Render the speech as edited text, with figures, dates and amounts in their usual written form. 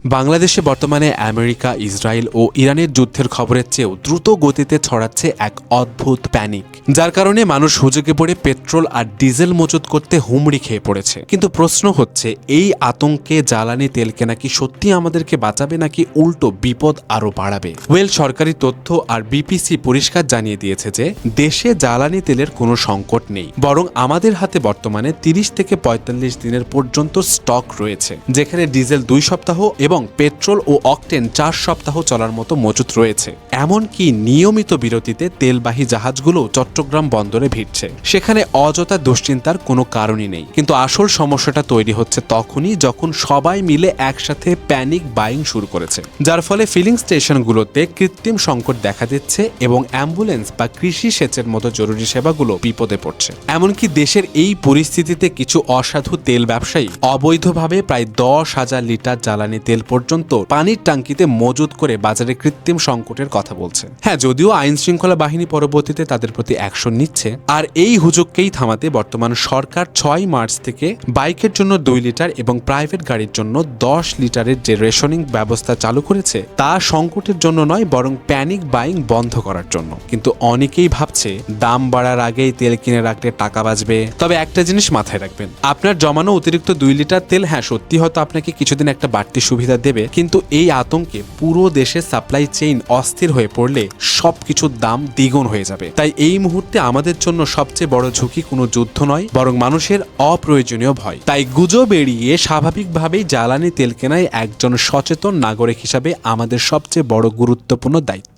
বাংলাদেশে বর্তমানে America, Israel ও ইরানের যুদ্ধের খবরের চেয়েও দ্রুত গতিতে ছড়াচ্ছে এক অদ্ভুত প্যানিক, যার কারণে মানুষ হুজুগে পড়ে পেট্রোল আর ডিজেল মজুত করতে হুমড়ি খেয়ে পড়েছে। কিন্তু প্রশ্ন হচ্ছে, এই আতঙ্কে জ্বালানি তেল কেনা কি সত্যি আমাদেরকে বাঁচাবে নাকি উল্টো বিপদ আরো বাড়াবে? সরকারি তথ্য আর বিপিসি পরিষ্কার জানিয়ে দিয়েছে যে দেশে জ্বালানি তেলের কোনো সংকট নেই, বরং আমাদের হাতে বর্তমানে 30 থেকে 45 দিনের পর্যন্ত স্টক রয়েছে, যেখানে ডিজেল 2 সপ্তাহ এবং পেট্রোল ও অকটেন 4 সপ্তাহ চলার মতো মজুত রয়েছে। এমনকি নিয়মিত বিরতিতে তেলবাহী জাহাজগুলো চট্টগ্রাম বন্দরে ভিড়ছে। সেখানে অযথা দুশ্চিন্তার কোনো কারণই নেই। কিন্তু আসল সমস্যাটা তৈরি হচ্ছে তখনই যখন সবাই মিলে একসাথে প্যানিক বাইং শুরু করেছে, যার ফলে ফিলিং স্টেশনগুলোতে কৃত্রিম সংকট দেখা দিচ্ছে এবং অ্যাম্বুলেন্স বা কৃষি সেচের মতো জরুরি সেবাগুলো বিপদে পড়ছে। এমনকি দেশের এই পরিস্থিতিতে কিছু অসাধু তেল ব্যবসায়ী অবৈধভাবে প্রায় 10,000 লিটার জ্বালানি তেল পর্যন্ত পানির ট্যাঙ্কিতে মজুত করে বাজারে কৃত্রিম সংকটের কথা বলছে। হ্যাঁ, যদিও আইন শৃঙ্খলা বাহিনী পরবর্তীতে তাদের প্রতি অ্যাকশন নিচ্ছে। আর এই হুজুগকেই থামাতে বর্তমান সরকার 6 মার্চ থেকে বাইকের জন্য 2 লিটার এবং প্রাইভেট গাড়ির জন্য 10 লিটারের যে রেশনিং ব্যবস্থা চালু করেছে, তা সংকটের জন্য নয়, বরং প্যানিক বাইং বন্ধ করার জন্য। কিন্তু অনেকেই ভাবছে দাম বাড়ার আগেই তেল কিনে রাখলে টাকা বাঁচবে। তবে একটা জিনিস মাথায় রাখবেন, আপনার জমানো অতিরিক্ত 2 লিটার তেল হ্যাঁ সত্যি হয়তো আপনাকে কিছুদিন একটা বাড়তি সুবিধা দেবে, কিন্তু এই আতঙ্কে পুরো দেশের সাপ্লাই চেইন অস্থির হয়ে পড়লে সবকিছুর দাম দ্বিগুণ হয়ে যাবে। তাই এই মুহূর্তে আমাদের জন্য সবচেয়ে বড় ঝুঁকি কোনো যুদ্ধ নয়, বরং মানুষের অপ্রয়োজনীয় ভয়। তাই গুজব এড়িয়ে স্বাভাবিকভাবেই জ্বালানি তেল কেনাই একজন সচেতন নাগরিক হিসাবে আমাদের সবচেয়ে বড় গুরুত্বপূর্ণ দায়িত্ব।